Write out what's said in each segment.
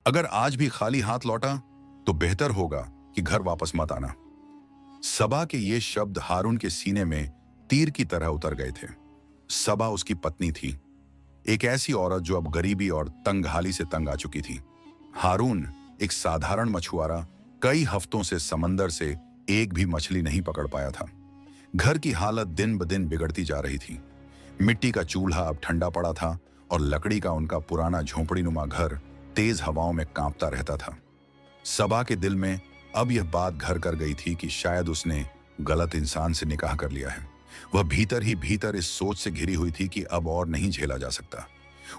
अगर आज भी खाली हाथ लौटा तो बेहतर होगा कि घर वापस मत आना। सबा के ये शब्द हारून के सीने में तीर की तरह उतर गए थे। सबा उसकी पत्नी थी, एक ऐसी औरत जो अब गरीबी और तंगहाली से तंग आ चुकी थी। हारून एक साधारण मछुआरा कई हफ्तों से समंदर से एक भी मछली नहीं पकड़ पाया था। घर की हालत दिन ब दिन बिगड़ती जा रही थी। मिट्टी का चूल्हा अब ठंडा पड़ा था और लकड़ी का उनका पुराना झोंपड़ीनुमा घर तेज हवाओं में कांपता रहता था। सबा के दिल में अब यह बात घर कर गई थी कि शायद उसने गलत इंसान से निकाह कर लिया है। वह भीतर ही भीतर इस सोच से घिरी हुई थी कि अब और नहीं झेला जा सकता।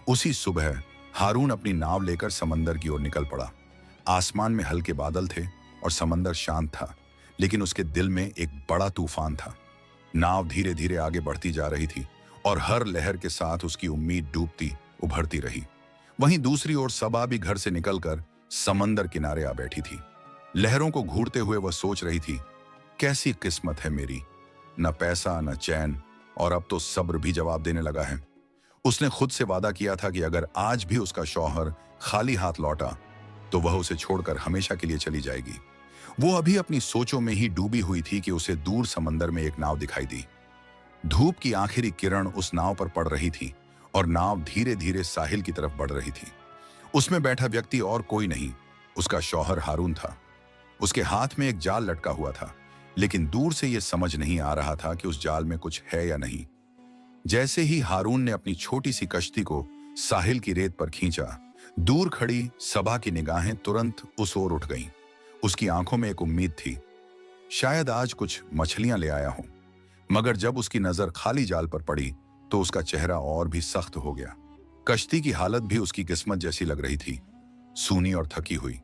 उसी सुबह हारून अपनी नाव लेकर समंदर की ओर निकल पड़ा। आसमान में हल्के बादल थे और समंदर शांत था, लेकिन उसके दिल में एक बड़ा तूफान था। नाव धीरे धीरे आगे बढ़ती जा रही थी और हर लहर के साथ उसकी उम्मीद डूबती उभरती रही। वहीं दूसरी ओर सबा भी घर से निकलकर समंदर किनारे आ बैठी थी। लहरों को घूरते हुए वह सोच रही थी, कैसी किस्मत है मेरी, न पैसा न चैन, और अब तो सब्र भी जवाब देने लगा है। उसने खुद से वादा किया था कि अगर आज भी उसका शौहर खाली हाथ लौटा तो वह उसे छोड़कर हमेशा के लिए चली जाएगी। वो अभी अपनी सोचों में ही डूबी हुई थी कि उसे दूर समंदर में एक नाव दिखाई दी। धूप की आखिरी किरण उस नाव पर पड़ रही थी और नाव धीरे धीरे साहिल की तरफ बढ़ रही थी। उसमें बैठा व्यक्ति और कोई नहीं, उसका शौहर हारून था। उसके हाथ में एक जाल लटका हुआ था, लेकिन दूर से यह समझ नहीं आ रहा था कि उस जाल में कुछ है या नहीं। जैसे ही हारून ने अपनी छोटी सी कश्ती को साहिल की रेत पर खींचा, दूर खड़ी सबा की निगाहें तुरंत उस ओर उठ गईं। उसकी आंखों में एक उम्मीद थी, शायद आज कुछ मछलियां ले आया हूं। मगर जब उसकी नजर खाली जाल पर पड़ी तो उसका चेहरा और भी सख्त हो गया। कश्ती की हालत भी उसकी किस्मत जैसी लग रही थी, सूनी और थकी हुई।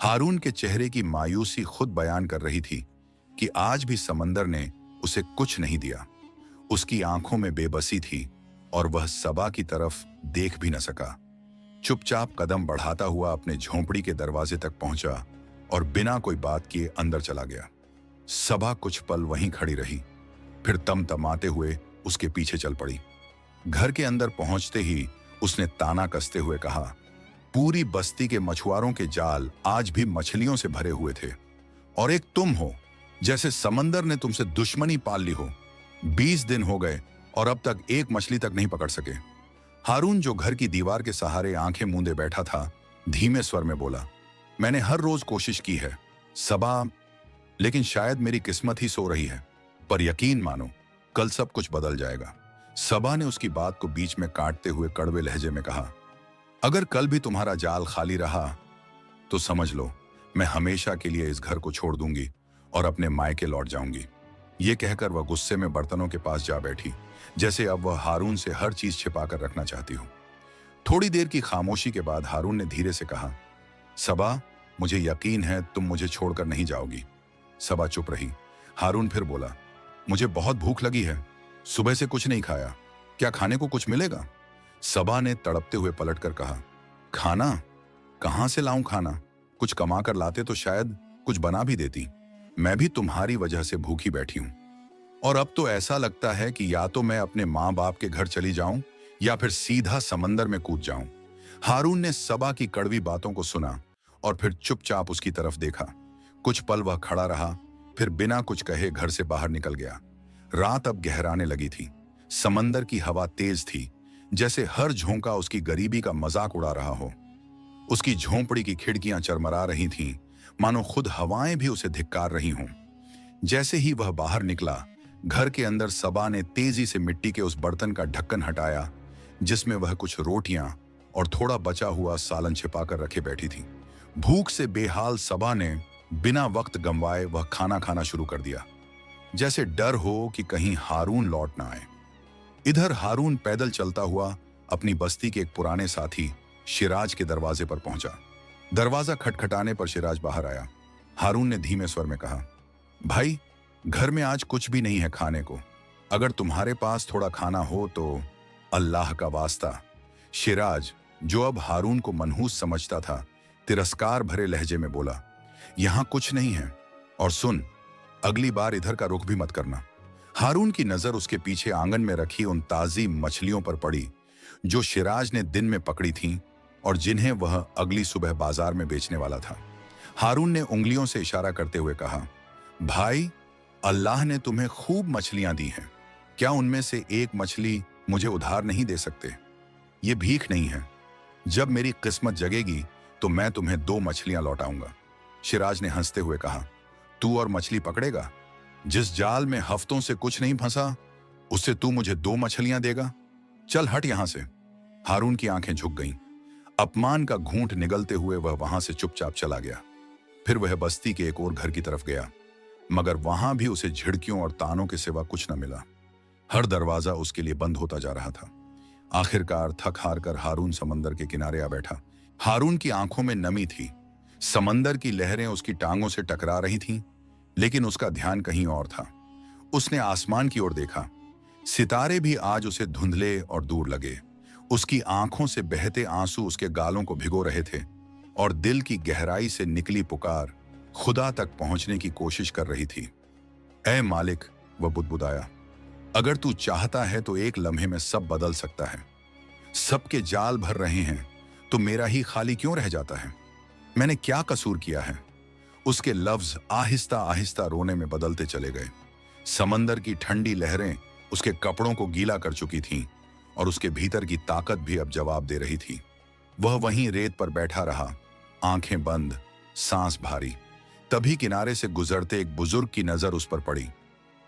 हारून के चेहरे की मायूसी खुद बयान कर रही थी कि आज भी समंदर ने उसे कुछ नहीं दिया। उसकी आंखों में बेबसी थी और वह सबा की तरफ देख भी न सका। चुपचाप कदम बढ़ाता हुआ अपने झोंपड़ी के दरवाजे तक पहुंचा और बिना कोई बात किए अंदर चला गया। सबा कुछ पल वहीं खड़ी रही, फिर तमतमाते हुए उसके पीछे चल पड़ी। घर के अंदर पहुंचते ही उसने ताना कसते हुए कहा, पूरी बस्ती के मछुआरों के जाल आज भी मछलियों से भरे हुए थे, और एक तुम हो, जैसे समंदर ने तुमसे दुश्मनी पाल ली हो। 20 दिन हो गए और अब तक एक मछली तक नहीं पकड़ सके। हारून, जो घर की दीवार के सहारे आंखें मूंदे बैठा था, धीमे स्वर में बोला, मैंने हर रोज कोशिश की है सबा, लेकिन शायद मेरी किस्मत ही सो रही है। पर यकीन मानो, कल सब कुछ बदल जाएगा। सबा ने उसकी बात को बीच में काटते हुए कड़वे लहजे में कहा, अगर कल भी तुम्हारा जाल खाली रहा तो समझ लो मैं हमेशा के लिए इस घर को छोड़ दूंगी और अपने मायके लौट जाऊंगी। ये कहकर वह गुस्से में बर्तनों के पास जा बैठी, जैसे अब वह हारून से हर चीज छिपाकर रखना चाहती हो। थोड़ी देर की खामोशी के बाद हारून ने धीरे से कहा, सबा, मुझे यकीन है तुम मुझे छोड़कर नहीं जाओगी। सबा चुप रही। हारून फिर बोला, मुझे बहुत भूख लगी है, सुबह से कुछ नहीं खाया, क्या खाने को कुछ मिलेगा? सबा ने तड़पते हुए पलटकर कहा, खाना? कहां से लाऊं खाना? कुछ कमा कर लाते तो शायद कुछ बना भी देती। मैं भी तुम्हारी वजह से भूखी बैठी हूं, और अब तो ऐसा लगता है कि या तो मैं अपने माँ बाप के घर चली जाऊं या फिर सीधा समंदर में कूद जाऊं। हारून ने सबा की कड़वी बातों को सुना और फिर चुपचाप उसकी तरफ देखा। कुछ पल वह खड़ा रहा, फिर बिना कुछ कहे घर से बाहर निकल गया। रात अब गहराने लगी थी। समंदर की हवा तेज थी, जैसे हर झोंका उसकी गरीबी का मजाक उड़ा रहा हो। उसकी झोंपड़ी की खिड़कियां चरमरा रही थीं, मानो खुद हवाएं भी उसे धिक्कार रही हों। जैसे ही वह बाहर निकला, घर के अंदर सबा ने तेजी से मिट्टी के उस बर्तन का ढक्कन हटाया जिसमें वह कुछ रोटियां और थोड़ा बचा हुआ सालन छिपाकर रखे बैठी थी। भूख से बेहाल सबा ने बिना वक्त गंवाए वह खाना खाना शुरू कर दिया, जैसे डर हो कि कहीं हारून लौट ना आए। इधर हारून पैदल चलता हुआ अपनी बस्ती के एक पुराने साथी शिराज के दरवाजे पर पहुंचा। दरवाजा खटखटाने पर शिराज बाहर आया। हारून ने धीमे स्वर में कहा, भाई, घर में आज कुछ भी नहीं है खाने को, अगर तुम्हारे पास थोड़ा खाना हो तो। अल्लाह का वास्ता। शिराज, जो अब हारून को मनहूस समझता था, तिरस्कार भरे लहजे में बोला, यहां कुछ नहीं है, और सुन, अगली बार इधर का रुख भी मत करना। हारून की नजर उसके पीछे आंगन में रखी उन ताजी मछलियों पर पड़ी जो शिराज ने दिन में पकड़ी थीं। और जिन्हें वह अगली सुबह बाजार में बेचने वाला था। हारून ने उंगलियों से इशारा करते हुए कहा, भाई, अल्लाह ने तुम्हें खूब मछलियां दी हैं, क्या उनमें से एक मछली मुझे उधार नहीं दे सकते? ये भीख नहीं है, जब मेरी किस्मत जगेगी तो मैं तुम्हें 2 मछलियां लौटाऊंगा। शिराज ने हंसते हुए कहा, तू और मछली पकड़ेगा? जिस जाल में हफ्तों से कुछ नहीं फंसा, उससे तू मुझे 2 मछलियां देगा? चल हट यहां से। हारून की आंखें झुक गईं। अपमान का घूंट निगलते हुए वह वहां से चुपचाप चला गया। फिर वह बस्ती के एक और घर की तरफ गया, मगर वहां भी उसे झिड़कियों और तानों के सिवा कुछ न मिला। हर दरवाजा उसके लिए बंद होता जा रहा था। आखिरकार थक हार कर हारून समंदर के किनारे आ बैठा। हारून की आंखों में नमी थी। समंदर की लहरें उसकी टांगों से टकरा रही थीं, लेकिन उसका ध्यान कहीं और था। उसने आसमान की ओर देखा। सितारे भी आज उसे धुंधले और दूर लगे। उसकी आंखों से बहते आंसू उसके गालों को भिगो रहे थे और दिल की गहराई से निकली पुकार खुदा तक पहुंचने की कोशिश कर रही थी। ऐ मालिक, वह बुदबुदाया, अगर तू चाहता है तो एक लम्हे में सब बदल सकता है। सबके जाल भर रहे हैं तो मेरा ही खाली क्यों रह जाता है? मैंने क्या कसूर किया है? उसके लफ्ज आहिस्ता आहिस्ता रोने में बदलते चले गए। समंदर की ठंडी लहरें उसके कपड़ों को गीला कर चुकी थीं और उसके भीतर की ताकत भी अब जवाब दे रही थी। वह वहीं रेत पर बैठा रहा, आंखें बंद, सांस भारी। तभी किनारे से गुजरते एक बुजुर्ग की नजर उस पर पड़ी।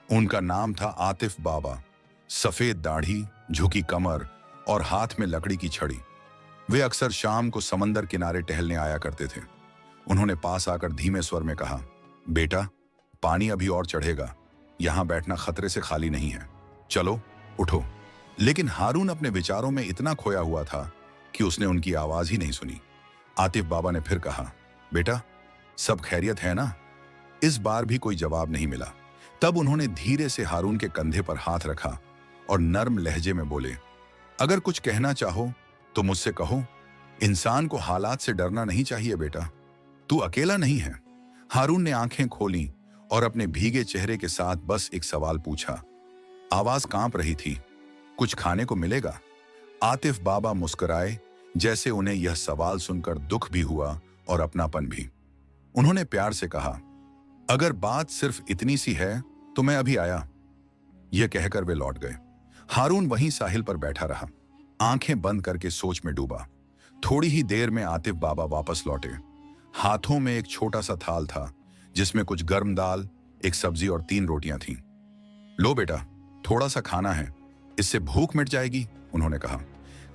उनका नाम था आतिफ बाबा। सफेद दाढ़ी, झुकी कमर और हाथ में लकड़ी की छड़ी। वे अक्सर शाम को समंदर किनारे टहलने आया करते थे। उन्होंने पास आकर धीमे स्वर में कहा, बेटा, पानी अभी और चढ़ेगा, यहां बैठना खतरे से खाली नहीं है, चलो उठो। लेकिन हारून अपने विचारों में इतना खोया हुआ था कि उसने उनकी आवाज ही नहीं सुनी। आतिफ बाबा ने फिर कहा, बेटा, सब खैरियत है ना? इस बार भी कोई जवाब नहीं मिला। तब उन्होंने धीरे से हारून के कंधे पर हाथ रखा और नर्म लहजे में बोले, अगर कुछ कहना चाहो तो मुझसे कहो। इंसान को हालात से डरना नहीं चाहिए बेटा, तू अकेला नहीं है। हारून ने आंखें खोलीं और अपने भीगे चेहरे के साथ बस एक सवाल पूछा। आवाज कांप रही थी, कुछ खाने को मिलेगा? आतिफ बाबा मुस्कुराए, जैसे उन्हें यह सवाल सुनकर दुख भी हुआ और अपनापन भी। उन्होंने प्यार से कहा, अगर बात सिर्फ इतनी सी है तो मैं अभी आया। यह कहकर वे लौट गए। हारून वहीं साहिल पर बैठा रहा, आंखें बंद करके सोच में डूबा। थोड़ी ही देर में आतिफ बाबा वापस लौटे। हाथों में एक छोटा सा थाल था जिसमें कुछ गर्म दाल, एक सब्जी और 3 रोटियां थीं। लो बेटा, थोड़ा सा खाना है, इससे भूख मिट जाएगी, उन्होंने कहा।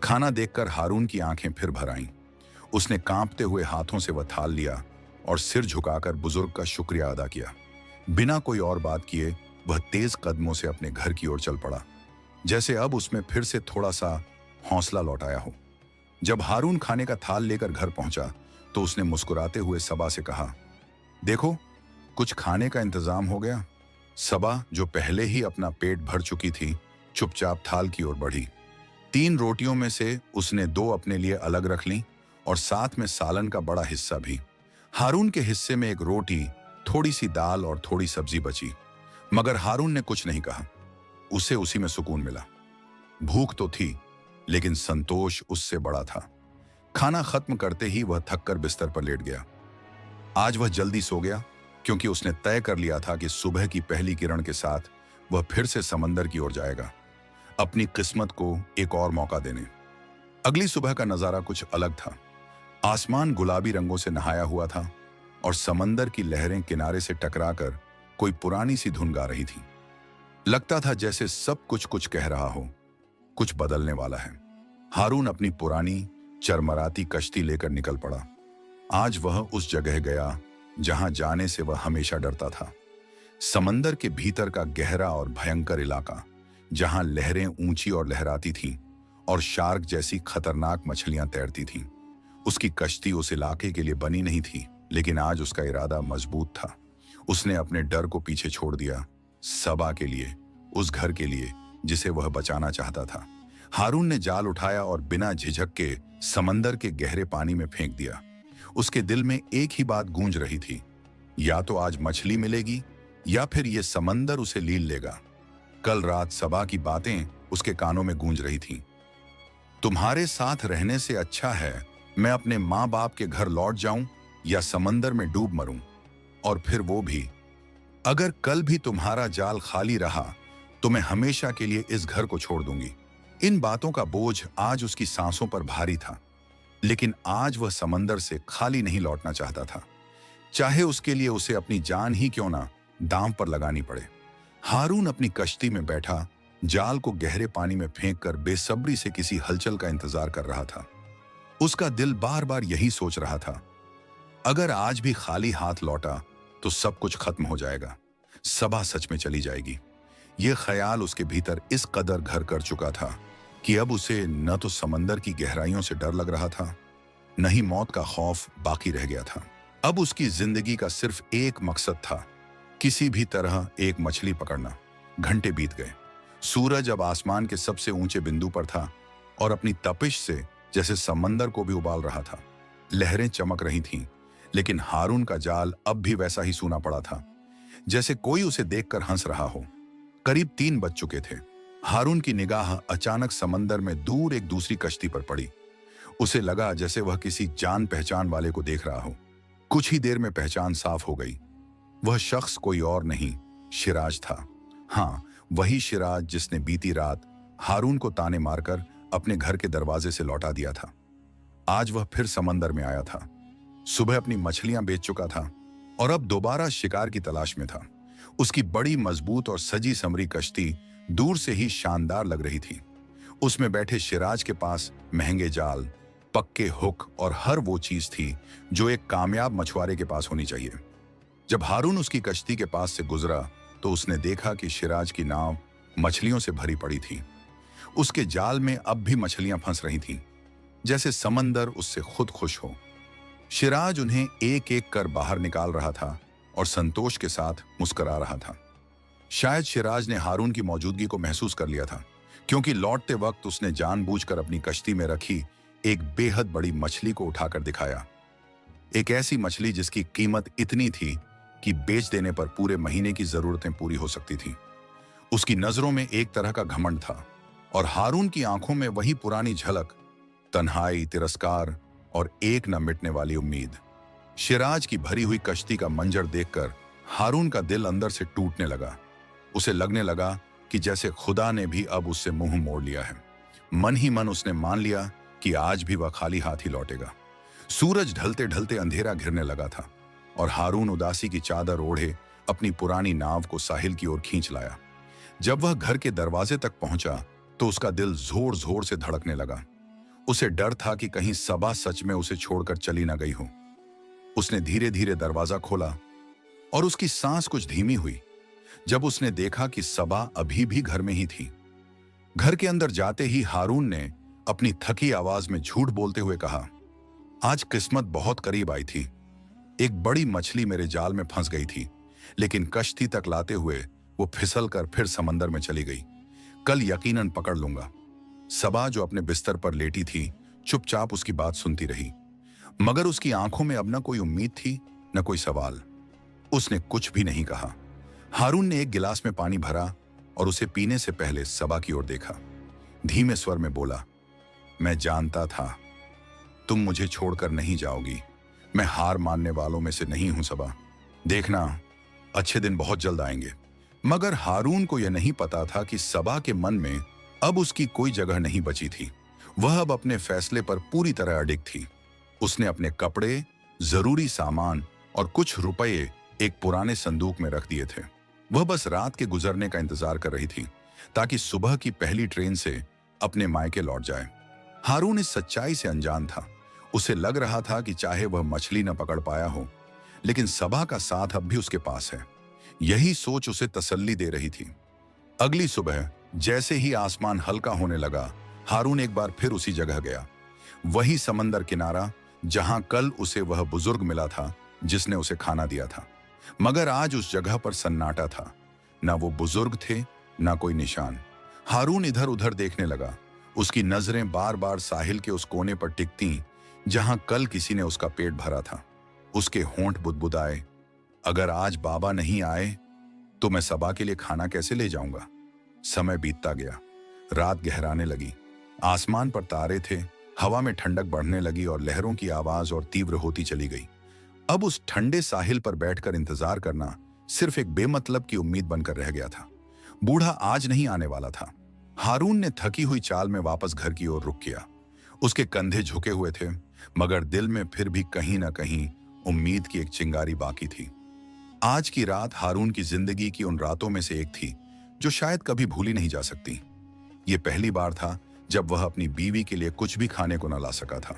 खाना देखकर हारून की आंखें फिर भर आईं। उसने कांपते हुए हाथों से वह थाल लिया और सिर झुकाकर बुजुर्ग का शुक्रिया अदा किया। बिना कोई और बात किए वह तेज कदमों से अपने घर की ओर चल पड़ा, जैसे अब उसमें फिर से थोड़ा सा हौसला लौट आया हो। जब हारून खाने का थाल लेकर घर पहुंचा तो उसने मुस्कुराते हुए सबा से कहा, देखो, कुछ खाने का इंतजाम हो गया। सबा, जो पहले ही अपना पेट भर चुकी थी, चुपचाप थाल की ओर बढ़ी। 3 रोटियों में से उसने 2 अपने लिए अलग रख लीं और साथ में सालन का बड़ा हिस्सा भी। हारून के हिस्से में एक रोटी, थोड़ी सी दाल और थोड़ी सब्जी बची, मगर हारून ने कुछ नहीं कहा। उसे उसी में सुकून मिला। भूख तो थी, लेकिन संतोष उससे बड़ा था। खाना खत्म करते ही वह थककर बिस्तर पर लेट गया। आज वह जल्दी सो गया क्योंकि उसने तय कर लिया था कि सुबह की पहली किरण के साथ वह फिर से समंदर की ओर जाएगा, अपनी किस्मत को एक और मौका देने। अगली सुबह का नजारा कुछ अलग था। आसमान गुलाबी रंगों से नहाया हुआ था और समंदर की लहरें किनारे से टकराकर कोई पुरानी सी धुन गा रही थी। लगता था जैसे सब कुछ कुछ कह रहा हो, कुछ बदलने वाला है। हारून अपनी पुरानी चरमराती कश्ती लेकर निकल पड़ा। आज वह उस जगह गया जहां जाने से वह हमेशा डरता था। समंदर के भीतर का गहरा और भयंकर इलाका, जहां लहरें ऊंची और लहराती थीं और शार्क जैसी खतरनाक मछलियां तैरती थीं। उसकी कश्ती उस इलाके के लिए बनी नहीं थी, लेकिन आज उसका इरादा मजबूत था। उसने अपने डर को पीछे छोड़ दिया, सबा के लिए, उस घर के लिए जिसे वह बचाना चाहता था। हारून ने जाल उठाया और बिना झिझक के समंदर के गहरे पानी में फेंक दिया। उसके दिल में एक ही बात गूंज रही थी, या तो आज मछली मिलेगी या फिर यह समंदर उसे लील लेगा। कल रात सबा की बातें उसके कानों में गूंज रही थीं। तुम्हारे साथ रहने से अच्छा है मैं अपने माँ बाप के घर लौट जाऊं या समंदर में डूब मरूं, और फिर वो भी, अगर कल भी तुम्हारा जाल खाली रहा तो मैं हमेशा के लिए इस घर को छोड़ दूंगी। इन बातों का बोझ आज उसकी सांसों पर भारी था, लेकिन आज वह समंदर से खाली नहीं लौटना चाहता था, चाहे उसके लिए उसे अपनी जान ही क्यों ना दांव पर लगानी पड़े। हारून अपनी कश्ती में बैठा जाल को गहरे पानी में फेंककर बेसब्री से किसी हलचल का इंतजार कर रहा था। उसका दिल बार बार यही सोच रहा था, अगर आज भी खाली हाथ लौटा तो सब कुछ खत्म हो जाएगा, सबा सच में चली जाएगी। यह ख्याल उसके भीतर इस कदर घर कर चुका था कि अब उसे न तो समंदर की गहराइयों से डर लग रहा था, न ही मौत का खौफ बाकी रह गया था। अब उसकी जिंदगी का सिर्फ एक मकसद था, किसी भी तरह एक मछली पकड़ना। घंटे बीत गए। सूरज अब आसमान के सबसे ऊंचे बिंदु पर था और अपनी तपिश से जैसे समंदर को भी उबाल रहा था। लहरें चमक रही थीं, लेकिन हारून का जाल अब भी वैसा ही सूना पड़ा था, जैसे कोई उसे देखकर हंस रहा हो। करीब 3 बज चुके थे। हारून की निगाह अचानक समंदर में दूर एक दूसरी कश्ती पर पड़ी। उसे लगा जैसे वह किसी जान पहचान वाले को देख रहा हो। कुछ ही देर में पहचान साफ हो गई। वह शख्स कोई और नहीं, शिराज था। हाँ, वही शिराज जिसने बीती रात हारून को ताने मारकर अपने घर के दरवाजे से लौटा दिया था। आज वह फिर समंदर में आया था। सुबह अपनी मछलियां बेच चुका था और अब दोबारा शिकार की तलाश में था। उसकी बड़ी मजबूत और सजी समरी कश्ती दूर से ही शानदार लग रही थी। उसमें बैठे शिराज के पास महंगे जाल, पक्के हुक और हर वो चीज थी जो एक कामयाब मछुआरे के पास होनी चाहिए। जब हारून उसकी कश्ती के पास से गुजरा तो उसने देखा कि शिराज की नाव मछलियों से भरी पड़ी थी। उसके जाल में अब भी मछलियां फंस रही थीं, जैसे समंदर उससे खुद खुश हो। शिराज उन्हें एक एक कर बाहर निकाल रहा था और संतोष के साथ मुस्कुरा रहा था। शायद शिराज ने हारून की मौजूदगी को महसूस कर लिया था, क्योंकि लौटते वक्त उसने जानबूझकर अपनी कश्ती में रखी एक बेहद बड़ी मछली को उठाकर दिखाया। एक ऐसी मछली जिसकी कीमत इतनी थी कि बेच देने पर पूरे महीने की जरूरतें पूरी हो सकती थीं। उसकी नजरों में एक तरह का घमंड था और हारून की आंखों में वही पुरानी झलक, तन्हाई, तिरस्कार और एक न मिटने वाली उम्मीद। शिराज की भरी हुई कश्ती का मंजर देखकर हारून का दिल अंदर से टूटने लगा। उसे लगने लगा कि जैसे खुदा ने भी अब उससे मुंह मोड़ लिया है। मन ही मन उसने मान लिया कि आज भी वह खाली हाथ ही लौटेगा। सूरज ढलते ढलते अंधेरा घिरने लगा था और हारून उदासी की चादर ओढ़े अपनी पुरानी नाव को साहिल की ओर खींच लाया। जब वह घर के दरवाजे तक पहुंचा तो उसका दिल जोर जोर से धड़कने लगा। उसे डर था कि कहीं सबा सच में उसे छोड़कर चली ना गई हो। उसने धीरे धीरे दरवाजा खोला और उसकी सांस कुछ धीमी हुई जब उसने देखा कि सबा अभी भी घर में ही थी। घर के अंदर जाते ही हारून ने अपनी थकी आवाज में झूठ बोलते हुए कहा, आज किस्मत बहुत करीब आई थी। एक बड़ी मछली मेरे जाल में फंस गई थी, लेकिन कश्ती तक लाते हुए वो फिसल कर फिर समंदर में चली गई। कल यकीनन पकड़ लूंगा। सबा जो अपने बिस्तर पर लेटी थी चुपचाप उसकी बात सुनती रही, मगर उसकी आंखों में अब न कोई उम्मीद थी न कोई सवाल। उसने कुछ भी नहीं कहा। हारून ने एक गिलास में पानी भरा और उसे पीने से पहले सबा की ओर देखा। धीमे स्वर में बोला, मैं जानता था तुम मुझे छोड़कर नहीं जाओगी। मैं हार मानने वालों में से नहीं हूं सबा। देखना, अच्छे दिन बहुत जल्द आएंगे। मगर हारून को यह नहीं पता था कि सबा के मन में अब उसकी कोई जगह नहीं बची थी। वह अब अपने फैसले पर पूरी तरह अडिग थी। उसने अपने कपड़े, जरूरी सामान और कुछ रुपए एक पुराने संदूक में रख दिए थे। वह बस रात के गुजरने का इंतजार कर रही थी ताकि सुबह की पहली ट्रेन से अपने मायके लौट जाए। हारून इस सच्चाई से अनजान था। उसे लग रहा था कि चाहे वह मछली न पकड़ पाया हो, लेकिन सबा का साथ अब भी उसके पास है। यही सोच उसे तसल्ली दे रही थी। अगली सुबह जैसे ही आसमान हल्का होने लगा, हारून एक बार फिर उसी जगह गया। वही समंदर किनारा जहां कल उसे वह बुजुर्ग मिला था जिसने उसे खाना दिया था। मगर आज उस जगह पर सन्नाटा था। ना वो बुजुर्ग थे, ना कोई निशान। हारून इधर उधर देखने लगा। उसकी नजरें बार बार साहिल के उस कोने पर टिकती जहां कल किसी ने उसका पेट भरा था। उसके होंठ बुदबुदाए, अगर आज बाबा नहीं आए तो मैं सबा के लिए खाना कैसे ले जाऊंगा। समय बीतता गया। रात गहराने लगी। आसमान पर तारे थे, हवा में ठंडक बढ़ने लगी और लहरों की आवाज और तीव्र होती चली गई। अब उस ठंडे साहिल पर बैठकर इंतजार करना सिर्फ एक बेमतलब की उम्मीद बनकर रह गया था। बूढ़ा आज नहीं आने वाला था। हारून ने थकी हुई चाल में वापस घर की ओर रुख किया। उसके कंधे झुके हुए थे, मगर दिल में फिर भी कहीं ना कहीं उम्मीद की एक चिंगारी बाकी थी। आज की रात हारून की जिंदगी की उन रातों में से एक थी जो शायद कभी भूली नहीं जा सकती। ये पहली बार था जब वह अपनी बीवी के लिए कुछ भी खाने को न ला सका था।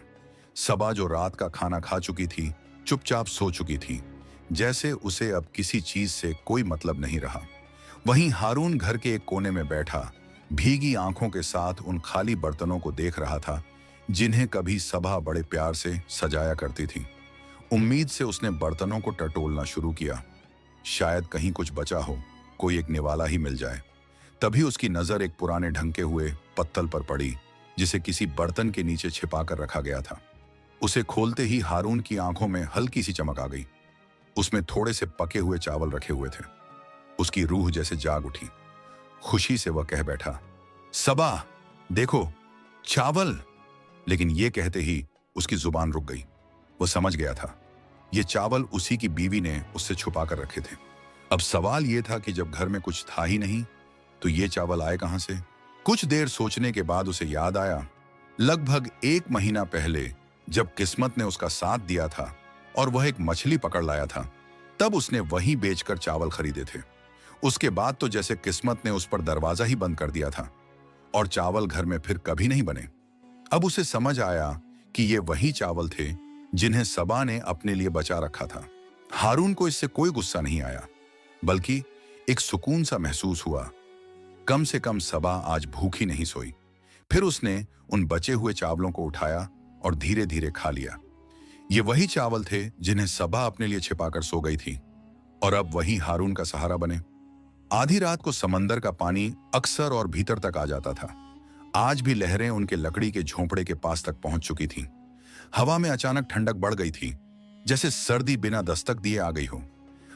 सबा जो रात का खाना खा चुकी थी, चुपचाप सो चुकी थी, जैसे उसे अब किसी चीज से कोई मतलब नहीं रहा। वहीं हारून घर के एक कोने में बैठा भीगी आंखों के साथ उन खाली बर्तनों को देख रहा था जिन्हें कभी सबा बड़े प्यार से सजाया करती थी। उम्मीद से उसने बर्तनों को टटोलना शुरू किया। शायद कहीं कुछ बचा हो, कोई एक निवाला ही मिल जाए। तभी उसकी नजर एक पुराने ढंके हुए पत्तल पर पड़ी जिसे किसी बर्तन के नीचे छिपाकर रखा गया था। उसे खोलते ही हारून की आंखों में हल्की सी चमक आ गई। उसमें थोड़े से पके हुए चावल रखे हुए थे। उसकी रूह जैसे जाग उठी। खुशी से वह कह बैठा, सबा देखो, चावल। लेकिन यह कहते ही उसकी जुबान रुक गई। वह समझ गया था ये चावल उसी की बीवी ने उससे छुपा कर रखे थे। अब सवाल यह था कि जब घर में कुछ था ही नहीं तो ये चावल आए कहां से। कुछ देर सोचने के बाद उसे याद आया, लगभग 1 महीना पहले जब किस्मत ने उसका साथ दिया था और वह एक मछली पकड़ लाया था, तब उसने वहीं बेचकर चावल खरीदे थे। उसके बाद तो जैसे किस्मत ने उस पर दरवाजा ही बंद कर दिया था और चावल घर में फिर कभी नहीं बने। अब उसे समझ आया कि ये वही चावल थे जिन्हें सबा ने अपने लिए बचा रखा था। हारून को इससे कोई गुस्सा नहीं आया, बल्कि एक सुकून सा महसूस हुआ। कम से कम सबा आज भूखी नहीं सोई। फिर उसने उन बचे हुए चावलों को उठाया और धीरे धीरे खा लिया। ये वही चावल थे जिन्हें सबा अपने लिए छिपाकर सो गई थी और अब वही हारून का सहारा बने। आधी रात को समंदर का पानी अक्सर और भीतर तक आ जाता था। आज भी लहरें उनके लकड़ी के झोंपड़े के पास तक पहुंच चुकी थीं। हवा में अचानक ठंडक बढ़ गई थी, जैसे सर्दी बिना दस्तक दिए आ गई हो।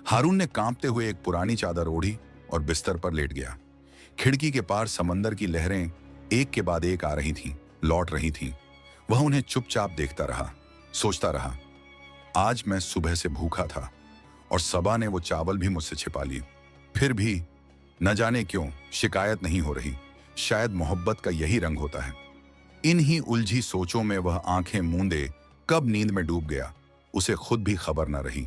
हारून ने कांपते हुए एक पुरानी चादर ओढ़ी और बिस्तर पर लेट गया। खिड़की के पार समंदर की लहरें एक के बाद एक आ रही थीं, लौट रही थीं। वह उन्हें चुपचाप देखता रहा, सोचता रहा, आज मैं सुबह से भूखा था और सबा ने वो चावल भी मुझसे छिपा लिए। फिर भी न जाने क्यों शिकायत नहीं हो रही। शायद मोहब्बत का यही रंग होता है। इन्हीं उलझी सोचों में वह आंखें मूंदे कब नींद में डूब गया, उसे खुद भी खबर न रही।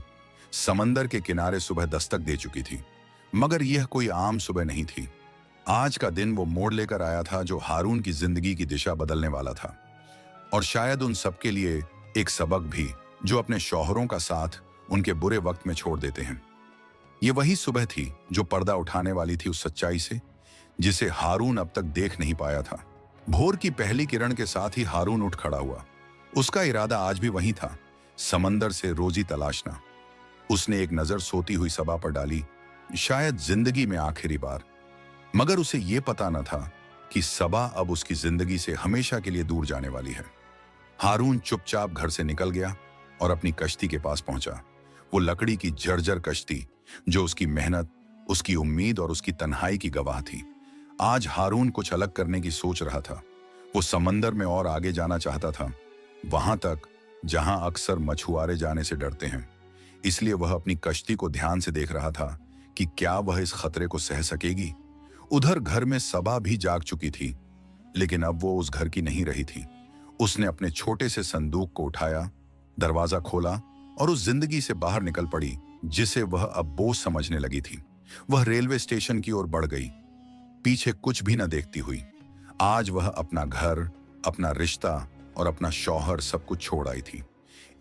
समंदर के किनारे सुबह दस्तक दे चुकी थी, मगर यह कोई आम सुबह नहीं थी। आज का दिन वो मोड़ लेकर आया था जो हारून की जिंदगी की दिशा बदलने वाला था, और शायद उन सबके लिए एक सबक भी जो अपने शौहरों का साथ उनके बुरे वक्त में छोड़ देते हैं। ये वही सुबह थी जो पर्दा उठाने वाली थी उस सच्चाई से जिसे हारून अब तक देख नहीं पाया था। भोर की पहली किरण के साथ ही हारून उठ खड़ा हुआ। उसका इरादा आज भी वही था, समंदर से रोजी तलाशना। उसने एक नजर सोती हुई सबा पर डाली, शायद जिंदगी में आखिरी बार। मगर उसे यह पता न था कि सबा अब उसकी जिंदगी से हमेशा के लिए दूर जाने वाली है। हारून चुपचाप घर से निकल गया और अपनी कश्ती के पास पहुंचा। वो लकड़ी की जर्जर कश्ती जो उसकी मेहनत, उसकी उम्मीद और उसकी तन्हाई की गवाह थी। आज हारून कुछ अलग करने की सोच रहा था। वो समंदर में और आगे जाना चाहता था, वहां तक जहां अक्सर मछुआरे जाने से डरते हैं। इसलिए वह अपनी कश्ती को ध्यान से देख रहा था कि क्या वह इस खतरे को सह सकेगी। उधर घर में सबा भी जाग चुकी थी, लेकिन अब वो उस घर की नहीं रही थी। उसने अपने छोटे से संदूक को उठाया, दरवाजा खोला और उस जिंदगी से बाहर निकल पड़ी जिसे वह अब बोझ समझने लगी थी। वह रेलवे स्टेशन की ओर बढ़ गई, पीछे कुछ भी न देखती हुई। आज वह अपना घर, अपना रिश्ता और अपना शौहर सब कुछ छोड़ आई थी।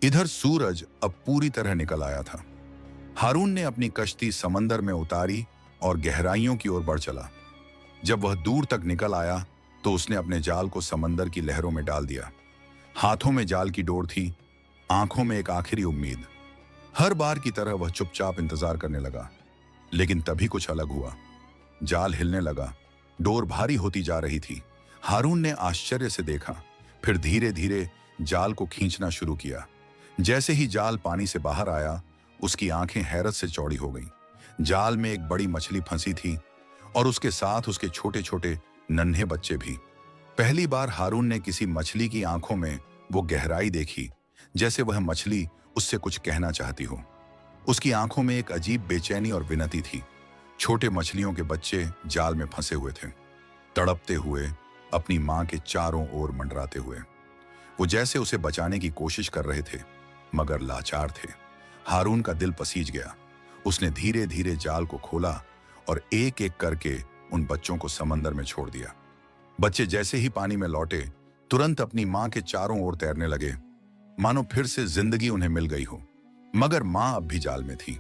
इधर सूरज अब पूरी तरह निकल आया था। हारून ने अपनी कश्ती समंदर में उतारी और गहराइयों की ओर बढ़ चला। जब वह दूर तक निकल आया तो उसने अपने जाल को समंदर की लहरों में डाल दिया। हाथों में जाल की डोर थी, आंखों में एक आखिरी उम्मीद। हर बार की तरह वह चुपचाप इंतजार करने लगा, लेकिन तभी कुछ अलग हुआ। जाल हिलने लगा, डोर भारी होती जा रही थी। हारून ने आश्चर्य से देखा, फिर धीरे धीरे जाल को खींचना शुरू किया। जैसे ही जाल पानी से बाहर आया, उसकी आंखें हैरत से चौड़ी हो गईं। जाल में एक बड़ी मछली फंसी थी और उसके साथ उसके छोटे छोटे नन्हे बच्चे भी। पहली बार हारून ने किसी मछली की आंखों में वो गहराई देखी, जैसे वह मछली उससे कुछ कहना चाहती हो। उसकी आंखों में एक अजीब बेचैनी और विनती थी। छोटे मछलियों के बच्चे जाल में फंसे हुए थे, तड़पते हुए, अपनी मां के चारों ओर मंडराते हुए। वो जैसे उसे बचाने की कोशिश कर रहे थे, मगर लाचार थे। हारून का दिल पसीज गया। उसने धीरे धीरे जाल को खोला और एक एक करके उन बच्चों को समंदर में छोड़ दिया। बच्चे जैसे ही पानी में लौटे, तुरंत अपनी मां के चारों ओर तैरने लगे, मानो फिर से जिंदगी उन्हें मिल गई हो। मगर मां अब भी जाल में थी।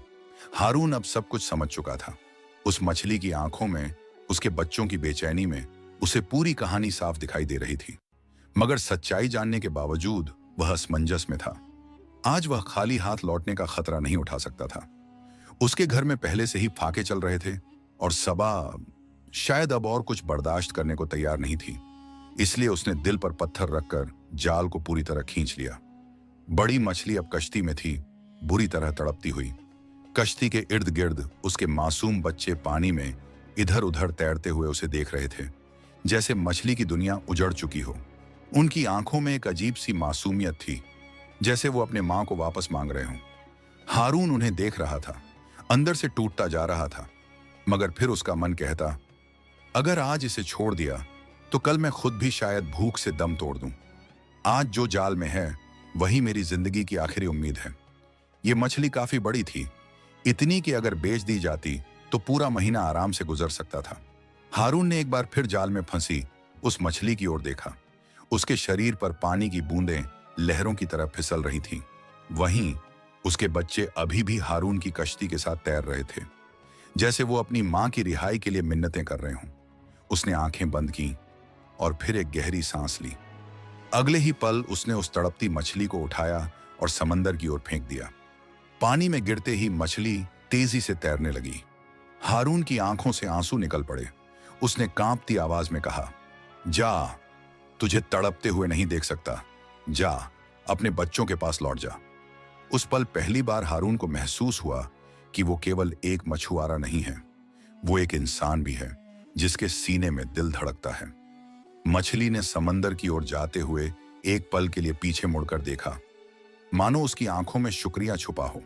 हारून अब सब कुछ समझ चुका था। उस मछली की आंखों में, उसके बच्चों की बेचैनी में उसे पूरी कहानी साफ दिखाई दे रही थी। मगर सच्चाई जानने के बावजूद वह असमंजस में था। आज वह खाली हाथ लौटने का खतरा नहीं उठा सकता था। उसके घर में पहले से ही फाके चल रहे थे और सबा शायद अब और कुछ बर्दाश्त करने को तैयार नहीं थी। इसलिए उसने दिल पर पत्थर रखकर जाल को पूरी तरह खींच लिया। बड़ी मछली अब कश्ती में थी, बुरी तरह तड़पती हुई। कश्ती के इर्द गिर्द उसके मासूम बच्चे पानी में इधर उधर तैरते हुए उसे देख रहे थे, जैसे मछली की दुनिया उजड़ चुकी हो। उनकी आंखों में एक अजीब सी मासूमियत थी, जैसे वो अपने मां को वापस मांग रहे हों। हारून उन्हें देख रहा था, अंदर से टूटता जा रहा था। मगर फिर उसका मन कहता, अगर आज इसे छोड़ दिया तो कल मैं खुद भी शायद भूख से दम तोड़ दूं। आज जो जाल में है वही मेरी जिंदगी की आखिरी उम्मीद है। ये मछली काफी बड़ी थी, इतनी कि अगर बेच दी जाती तो पूरा महीना आराम से गुजर सकता था। हारून ने एक बार फिर जाल में फंसी उस मछली की ओर देखा। उसके शरीर पर पानी की बूंदें लहरों की तरह फिसल रही थीं। वहीं उसके बच्चे अभी भी हारून की कश्ती के साथ तैर रहे थे, जैसे वो अपनी मां की रिहाई के लिए मिन्नतें कर रहे हों। उसने आंखें बंद की और फिर एक गहरी सांस ली। अगले ही पल उसने उस तड़पती मछली को उठाया और समंदर की ओर फेंक दिया। पानी में गिरते ही मछली तेजी से तैरने लगी। हारून की आंखों से आंसू निकल पड़े। उसने कांपती आवाज में कहा, जा, तुझे तड़पते हुए नहीं देख सकता। जा, अपने बच्चों के पास लौट जा। उस पल पहली बार हारून को महसूस हुआ कि वो केवल एक मछुआरा नहीं है, वो एक इंसान भी है जिसके सीने में दिल धड़कता है। मछली ने समंदर की ओर जाते हुए एक पल के लिए पीछे मुड़कर देखा, मानो उसकी आंखों में शुक्रिया छुपा हो।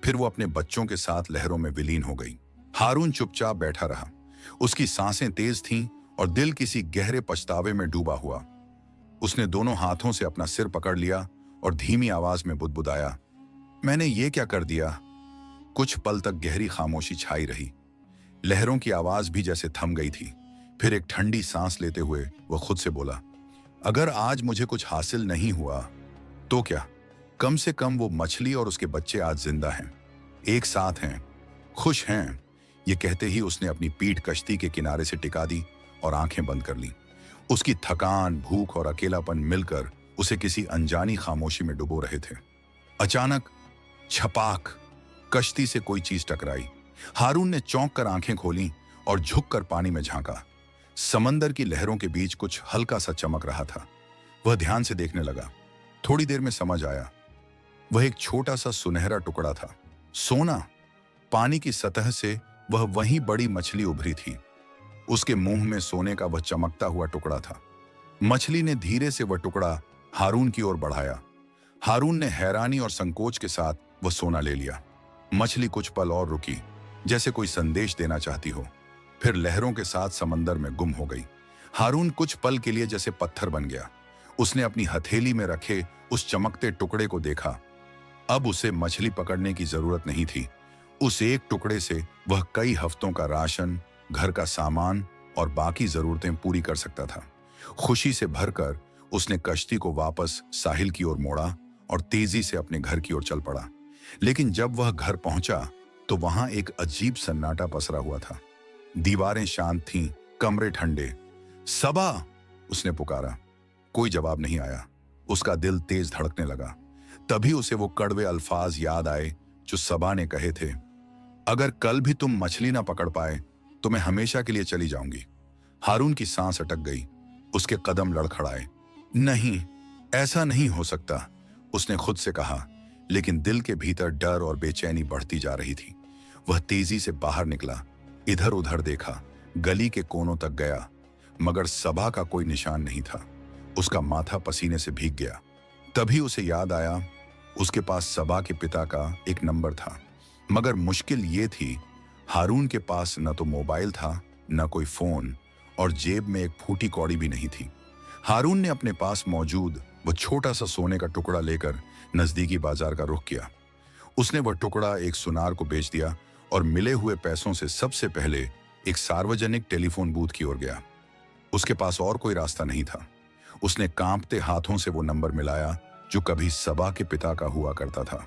फिर वो अपने बच्चों के साथ लहरों में विलीन हो गई। हारून चुपचाप बैठा रहा। उसकी सांसें तेज थीं और दिल किसी गहरे पछतावे में डूबा हुआ। उसने दोनों हाथों से अपना सिर पकड़ लिया और धीमी आवाज में बुदबुदाया, मैंने ये क्या कर दिया। कुछ पल तक गहरी खामोशी छाई रही। लहरों की आवाज भी जैसे थम गई थी। फिर एक ठंडी सांस लेते हुए वह खुद से बोला, अगर आज मुझे कुछ हासिल नहीं हुआ तो क्या, कम से कम वो मछली और उसके बच्चे आज जिंदा हैं, एक साथ हैं, खुश हैं। ये कहते ही उसने अपनी पीठ कश्ती के किनारे से टिका दी और आंखें बंद कर लीं। उसकी थकान, भूख और अकेलापन मिलकर उसे किसी अनजानी खामोशी में डुबो रहे थे। अचानक छपाक, कश्ती से कोई चीज टकराई। हारून ने चौंक कर आंखें खोलीं और झुककर पानी में झांका। समंदर की लहरों के बीच कुछ हल्का सा चमक रहा था। वह ध्यान से देखने लगा। थोड़ी देर में समझ आया, वह एक छोटा सा सुनहरा टुकड़ा था, सोना। पानी की सतह से वह वही बड़ी मछली उभरी थी। उसके मुंह में सोने का वह चमकता हुआ टुकड़ा था। मछली ने धीरे से वह टुकड़ा हारून की ओर बढ़ाया। हारून ने हैरानी और संकोच के साथ वह सोना ले लिया। मछली कुछ पल और रुकी, जैसे कोई संदेश देना चाहती हो, फिर लहरों के साथ समंदर में गुम हो गई। हारून कुछ पल के लिए जैसे पत्थर बन गया। उसने अपनी हथेली में रखे उस चमकते टुकड़े को देखा। अब उसे मछली पकड़ने की जरूरत नहीं थी। उस एक टुकड़े से वह कई हफ्तों का राशन, घर का सामान और बाकी जरूरतें पूरी कर सकता था। खुशी से भरकर उसने कश्ती को वापस साहिल की ओर मोड़ा और तेजी से अपने घर की ओर चल पड़ा। लेकिन जब वह घर पहुंचा तो वहां एक अजीब सन्नाटा पसरा हुआ था। दीवारें शांत थीं, कमरे ठंडे। सबा, उसने पुकारा। कोई जवाब नहीं आया। उसका दिल तेज धड़कने लगा। तभी उसे वो कड़वे अल्फाज याद आए जो सबा ने कहे थे, अगर कल भी तुम मछली ना पकड़ पाए तो मैं हमेशा के लिए चली जाऊंगी। हारून की सांस अटक गई। उसके कदम लड़खड़ाए। नहीं, ऐसा नहीं हो सकता, उसने खुद से कहा, लेकिन दिल के भीतर डर और बेचैनी बढ़ती जा रही थी। वह तेजी से बाहर निकला, इधर उधर देखा, गली के कोनों तक गया, मगर सबा का कोई निशान नहीं था। उसका माथा पसीने से भीग गया। तभी उसे याद आया, उसके पास सबा के पिता का एक नंबर था। मगर मुश्किल ये थी, हारून के पास न तो मोबाइल था, न कोई फोन, और जेब में एक फूटी कौड़ी भी नहीं थी। हारून ने अपने पास मौजूद वो छोटा सा सोने का टुकड़ा लेकर नजदीकी बाजार का रुख किया। उसने वह टुकड़ा एक सुनार को बेच दिया और मिले हुए पैसों से सबसे पहले एक सार्वजनिक टेलीफोन बूथ की ओर गया। उसके पास और कोई रास्ता नहीं था। उसने कांपते हाथों से वो नंबर मिलाया जो कभी सबा के पिता का हुआ करता था।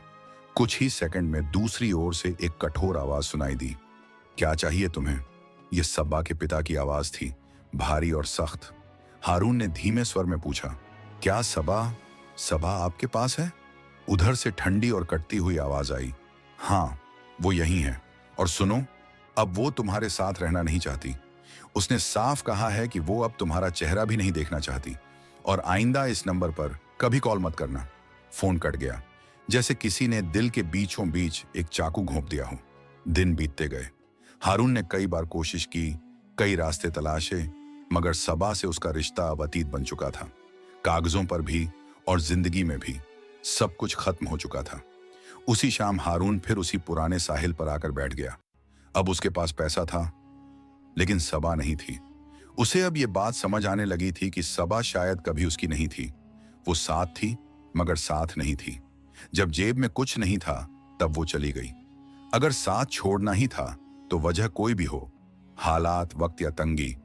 कुछ ही सेकंड में दूसरी ओर से एक कठोर आवाज सुनाई दी। क्या चाहिए तुम्हें? यह सबा के पिता की आवाज थी, भारी और सख्त। हारून ने धीमे स्वर में पूछा, क्या सबा आपके पास है? उधर से ठंडी और कटती हुई आवाज आई, हाँ वो यही है, और सुनो, अब वो तुम्हारे साथ रहना नहीं चाहती। उसने साफ कहा है कि वो अब तुम्हारा चेहरा भी नहीं देखना चाहती, और आइंदा इस नंबर पर कभी कॉल मत करना। फोन कट गया, जैसे किसी ने दिल के बीचों बीच एक चाकू घोंप दिया हो। दिन बीतते गए। हारून ने कई बार कोशिश की, कई रास्ते तलाशे, मगर सबा से उसका रिश्ता अब अतीत बन चुका था। कागजों पर भी और जिंदगी में भी सब कुछ खत्म हो चुका था। उसी शाम हारून फिर उसी पुराने साहिल पर आकर बैठ गया। अब उसके पास पैसा था, लेकिन सबा नहीं थी। उसे अब यह बात समझ आने लगी थी कि सबा शायद कभी उसकी नहीं थी। वो साथ थी, मगर साथ नहीं थी। जब जेब में कुछ नहीं था, तब वो चली गई। अगर साथ छोड़ना ही था, तो वजह कोई भी हो, हालात, वक्त या तंगी,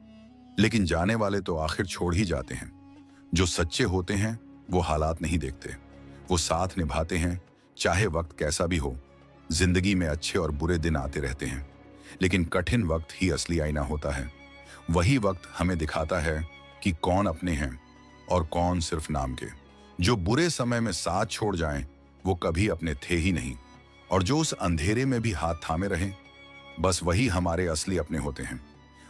लेकिन जाने वाले तो आखिर छोड़ ही जाते हैं। जो सच्चे होते हैं वो हालात नहीं देखते, वो साथ निभाते हैं, चाहे वक्त कैसा भी हो। जिंदगी में अच्छे और बुरे दिन आते रहते हैं, लेकिन कठिन वक्त ही असली आईना होता है। वही वक्त हमें दिखाता है कि कौन अपने हैं और कौन सिर्फ नाम के। जो बुरे समय में साथ छोड़ जाएं, वो कभी अपने थे ही नहीं, और जो उस अंधेरे में भी हाथ थामे रहें, बस वही हमारे असली अपने होते हैं।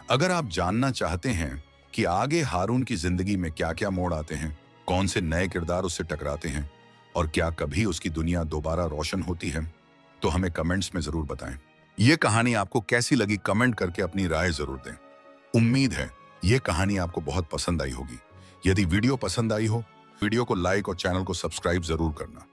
अगर आप जानना चाहते हैं कि आगे हारून की जिंदगी में क्या क्या मोड़ आते हैं, कौन से नए किरदार उससे टकराते हैं, और क्या कभी उसकी दुनिया दोबारा रोशन होती है, तो हमें कमेंट्स में जरूर बताएं। ये कहानी आपको कैसी लगी कमेंट करके अपनी राय जरूर दें। उम्मीद है ये कहानी आपको बहुत पसंद आई होगी। यदि वीडियो पसंद आई हो, वीडियो को लाइक और चैनल को सब्सक्राइब जरूर करना।